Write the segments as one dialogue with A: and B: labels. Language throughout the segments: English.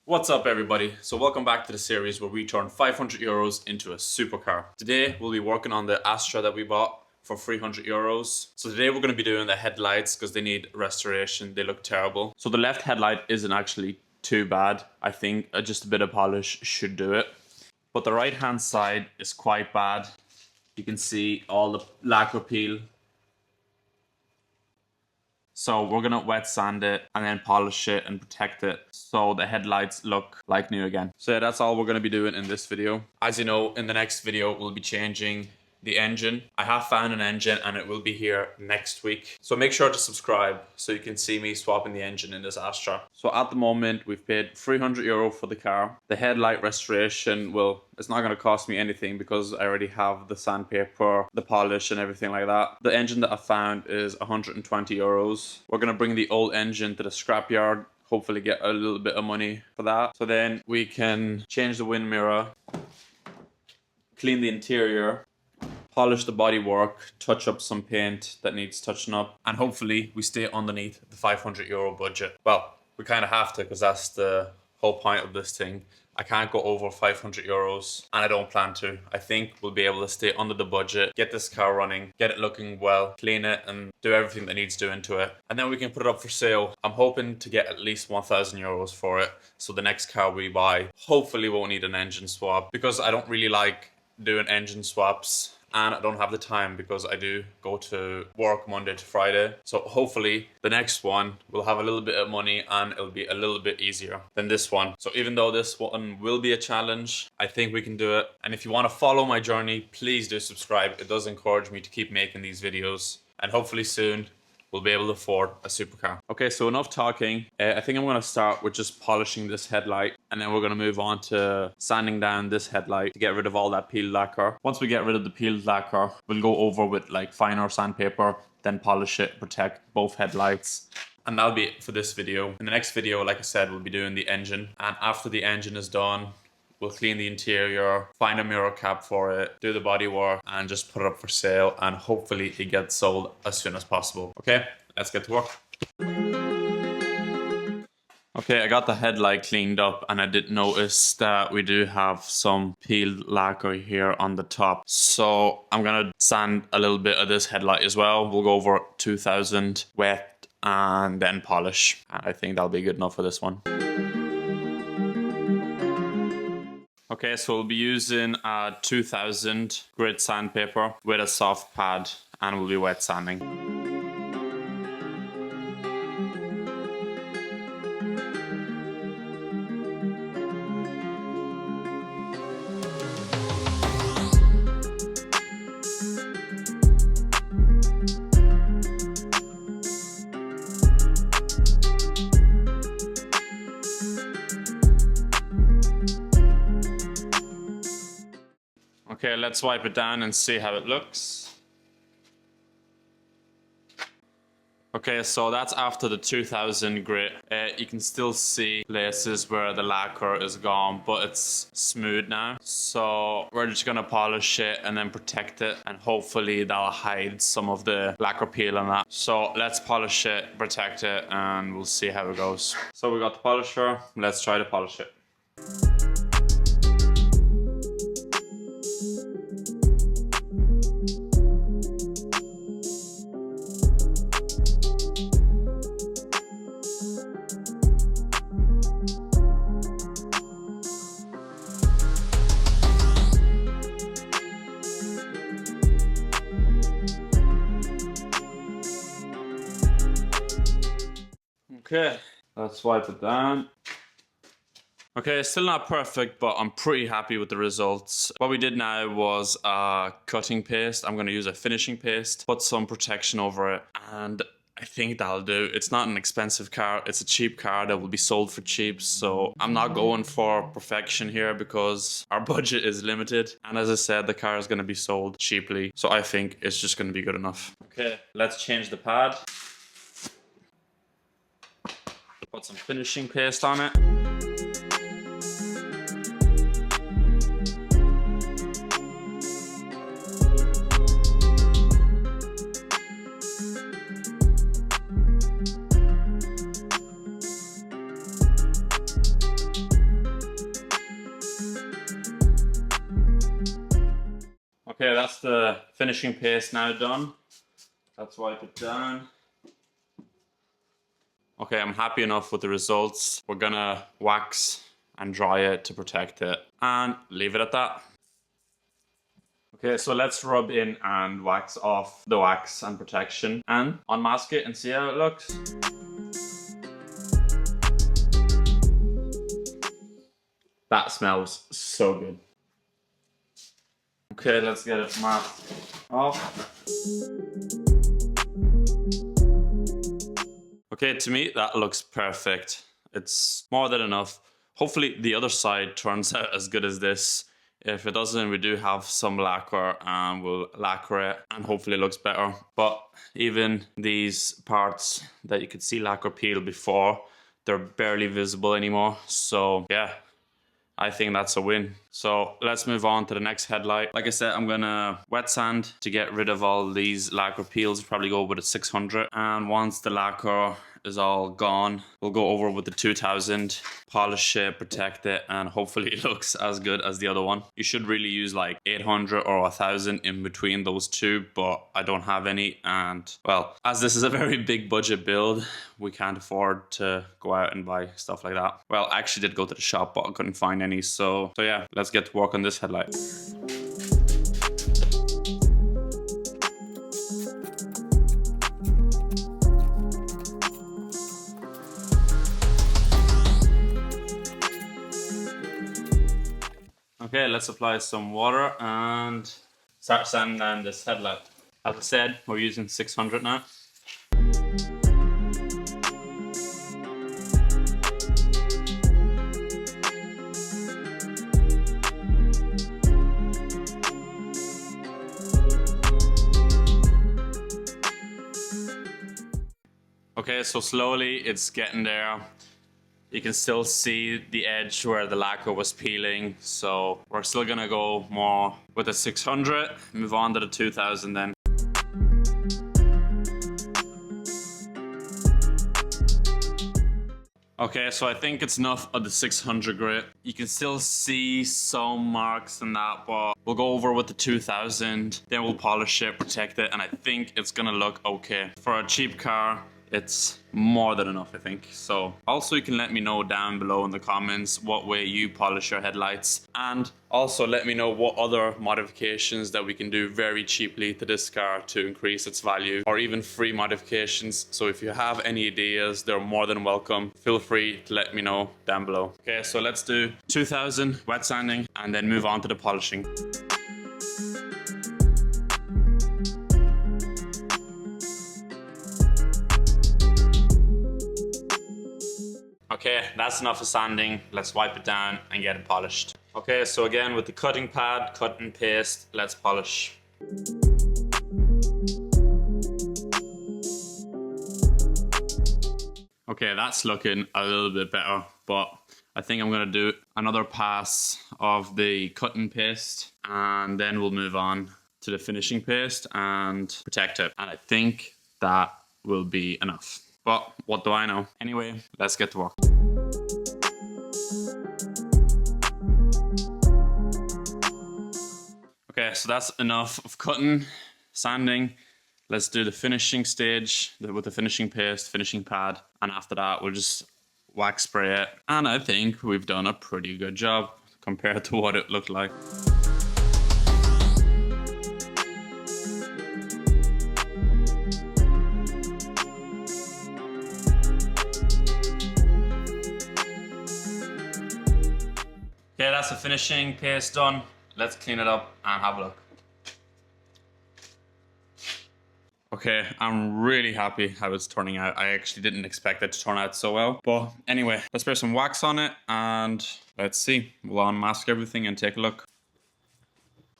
A: What's up everybody? So welcome back to the series where we turn €500 into a supercar. Today we'll be working on the Astra that we bought for €300. So today we're going to be doing the headlights because they need restoration. They look terrible. So the left headlight isn't actually too bad. I think just a bit of polish should do it. But the right hand side is quite bad. You can see all the lacquer peel. So we're gonna wet sand it and then polish it and protect it so the headlights look like new again. So yeah, that's all we're gonna be doing in this video. As you know, in the next video, we'll be changing the engine. I have found an engine and it will be here next week. So make sure to subscribe so you can see me swapping the engine in this Astra. So at the moment, we've paid €300 for the car. The headlight restoration it's not gonna cost me anything because I already have the sandpaper, the polish and everything like that. The engine that I found is €120. We're gonna bring the old engine to the scrapyard, hopefully get a little bit of money for that. So then we can change the wind mirror, clean the interior, polish the bodywork, touch up some paint that needs touching up, and hopefully we stay underneath the €500 budget. Well, we kind of have to because that's the whole point of this thing. I can't go over €500 and I don't plan to. I think we'll be able to stay under the budget, get this car running, get it looking well, clean it and do everything that needs doing to it. And then we can put it up for sale. I'm hoping to get at least €1,000 for it. So the next car we buy hopefully won't need an engine swap because I don't really like doing engine swaps. And I don't have the time because I do go to work Monday to Friday. So hopefully the next one will have a little bit of money and it'll be a little bit easier than this one. So even though this one will be a challenge, I think we can do it. And if you want to follow my journey, please do subscribe. It does encourage me to keep making these videos. And hopefully soon we'll be able to afford a supercar. Okay, so enough talking. I think I'm gonna start with just polishing this headlight and then we're gonna move on to sanding down this headlight to get rid of all that peeled lacquer. Once we get rid of the peeled lacquer, we'll go over with like finer sandpaper, then polish it, protect both headlights. And that'll be it for this video. In the next video, like I said, we'll be doing the engine. And after the engine is done, we'll clean the interior, find a mirror cap for it, do the body work, and just put it up for sale. And hopefully it gets sold as soon as possible. Okay, let's get to work. Okay, I got the headlight cleaned up and I did notice that we do have some peeled lacquer here on the top. So I'm gonna sand a little bit of this headlight as well. We'll go over 2000 wet and then polish. And I think that'll be good enough for this one. Okay, so we'll be using a 2000 grit sandpaper with a soft pad and we'll be wet sanding. Okay, let's wipe it down and see how it looks. Okay, so that's after the 2000 grit. You can still see places where the lacquer is gone, but it's smooth now. So we're just gonna polish it and then protect it, and hopefully that'll hide some of the lacquer peel on that. So let's polish it, protect it, and we'll see how it goes. So we got the polisher, let's try to polish it. Okay, let's wipe it down. Okay, still not perfect, but I'm pretty happy with the results. What we did now was a cutting paste. I'm going to use a finishing paste, put some protection over it, and I think that'll do. It's not an expensive car. It's a cheap car that will be sold for cheap. So I'm not going for perfection here because our budget is limited. And as I said, the car is going to be sold cheaply. So I think it's just going to be good enough. Okay, let's change the pad. Put some finishing paste on it. Okay, that's the finishing paste now done. Let's wipe it down. Okay, I'm happy enough with the results. We're gonna wax and dry it to protect it and leave it at that. Okay, so let's rub in and wax off the wax and protection and unmask it and see how it looks. That smells so good. Okay, let's get it masked off. Okay, to me that looks perfect. It's more than enough. Hopefully the other side turns out as good as this. If it doesn't, we do have some lacquer and we'll lacquer it and hopefully it looks better. But even these parts that you could see lacquer peel before, they're barely visible anymore. So yeah, I think that's a win. So let's move on to the next headlight. Like I said, I'm gonna wet sand to get rid of all these lacquer peels. Probably go with a 600. And once the lacquer is all gone, we'll go over with the 2000, polish it, protect it, and hopefully it looks as good as the other one. You should really use like 800 or 1000 in between those two, but I don't have any. And well, as this is a very big budget build, we can't afford to go out and buy stuff like that. Well, I actually did go to the shop, but I couldn't find any. So yeah, let's get to work on this headlight. Okay, let's apply some water and start sanding down this headlight. As I said, we're using 600 now. Okay, so slowly it's getting there. You can still see the edge where the lacquer was peeling, so we're still gonna go more with the 600, move on to the 2000 then. Okay, so I think it's enough of the 600 grit. You can still see some marks and that, but we'll go over with the 2000, then we'll polish it, protect it, and I think it's gonna look okay. For a cheap car, it's more than enough, I think. So also you can let me know down below in the comments what way you polish your headlights, and also let me know what other modifications that we can do very cheaply to this car to increase its value, or even free modifications. So if you have any ideas, they're more than welcome. Feel free to let me know down below. Okay, so let's do 2000 wet sanding and then move on to the polishing. Okay, that's enough of sanding. Let's wipe it down and get it polished. Okay, so again with the cutting pad, cut and paste, let's polish. Okay, that's looking a little bit better, but I think I'm gonna do another pass of the cut and paste and then we'll move on to the finishing paste and protect it. And I think that will be enough. But what do I know? Anyway, let's get to work. Okay, so that's enough of cutting, sanding. Let's do the finishing stage with the finishing paste, finishing pad, and after that we'll just wax spray it. And I think we've done a pretty good job compared to what it looked like. Okay, that's the finishing paste done. Let's clean it up and have a look. Okay, I'm really happy how it's turning out. I actually didn't expect it to turn out so well. But anyway, let's spray some wax on it and let's see. We'll unmask everything and take a look.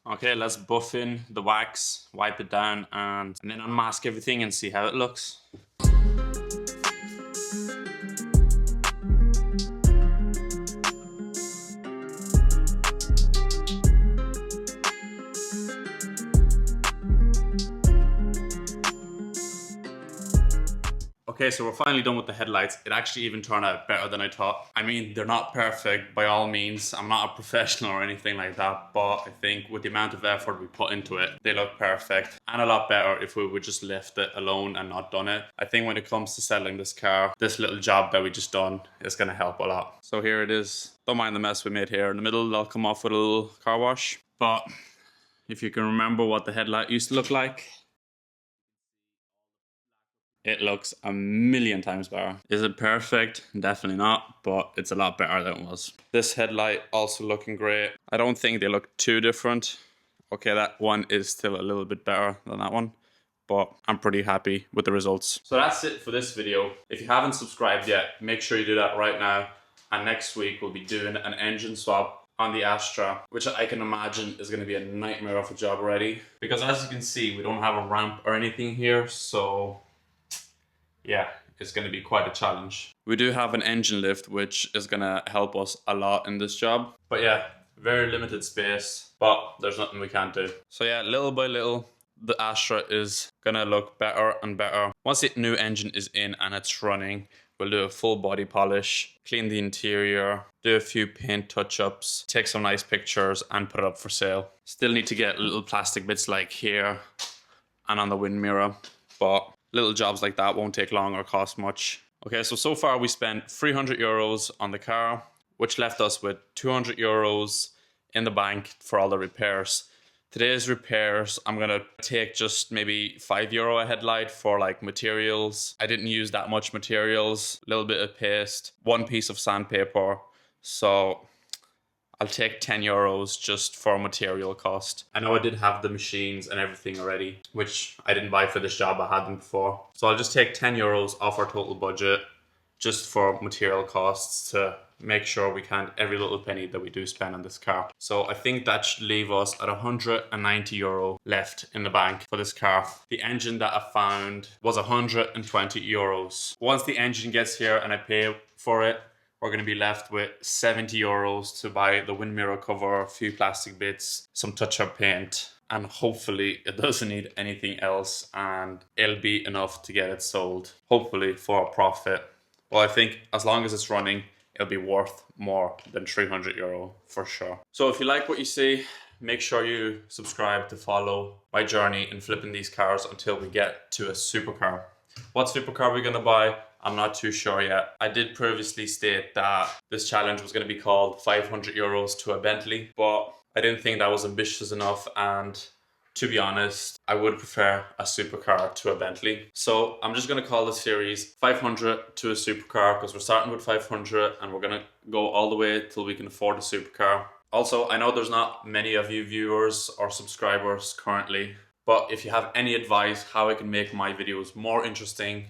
A: Okay, let's buff in the wax, wipe it down, and then unmask everything and see how it looks. Okay, so we're finally done with the headlights. It actually even turned out better than I thought. I mean, they're not perfect by all means. I'm not a professional or anything like that, but I think with the amount of effort we put into it, they look perfect and a lot better if we would just left it alone and not done it. I think when it comes to settling this car, this little job that we just done is gonna help a lot. So here it is. Don't mind the mess we made here. In the middle, I'll come off with a little car wash. But if you can remember what the headlight used to look like, it looks a million times better. Is it perfect? Definitely not, but it's a lot better than it was. This headlight also looking great. I don't think they look too different. Okay, that one is still a little bit better than that one, but I'm pretty happy with the results. So that's it for this video. If you haven't subscribed yet, make sure you do that right now. And next week we'll be doing an engine swap on the Astra, which I can imagine is going to be a nightmare of a job already. Because as you can see, we don't have a ramp or anything here, so yeah, it's going to be quite a challenge. We do have an engine lift, which is going to help us a lot in this job. But yeah, very limited space, but there's nothing we can't do. So yeah, little by little, the Astra is going to look better and better. Once the new engine is in and it's running, we'll do a full body polish, clean the interior, do a few paint touch-ups, take some nice pictures and put it up for sale. Still need to get little plastic bits like here and on the wind mirror, but little jobs like that won't take long or cost much. Okay, so far we spent 300 euros on the car, which left us with 200 euros in the bank for all the repairs. Today's repairs, I'm gonna take just maybe €5 a headlight for like materials. I didn't use that much materials, a little bit of paste, one piece of sandpaper. So I'll take 10 euros just for material cost. I know I did have the machines and everything already, which I didn't buy for this job, I had them before. So I'll just take 10 euros off our total budget just for material costs to make sure we count every little penny that we do spend on this car. So I think that should leave us at 190 euro left in the bank for this car. The engine that I found was 120 euros. Once the engine gets here and I pay for it, we're going to be left with 70 euros to buy the wind mirror cover, a few plastic bits, some touch-up paint, and hopefully it doesn't need anything else and it'll be enough to get it sold, hopefully for a profit. Well, I think as long as it's running, it'll be worth more than 300 euro for sure. So if you like what you see, make sure you subscribe to follow my journey in flipping these cars until we get to a supercar. What supercar we're going to buy, I'm not too sure yet. I did previously state that this challenge was going to be called 500 euros to a Bentley, but I didn't think that was ambitious enough, and to be honest, I would prefer a supercar to a Bentley. So I'm just going to call this series 500 to a supercar because we're starting with 500 and we're going to go all the way till we can afford a supercar. Also, I know there's not many of you viewers or subscribers currently, but if you have any advice how I can make my videos more interesting,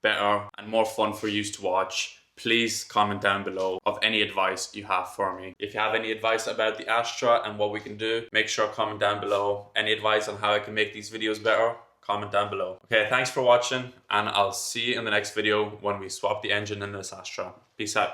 A: better and more fun for you to watch, please comment down below of any advice you have for me. If you have any advice about the Astra and what we can do, make sure comment down below. Any advice on how I can make these videos better, comment down below. Okay, thanks for watching and I'll see you in the next video when we swap the engine in this Astra. Peace out.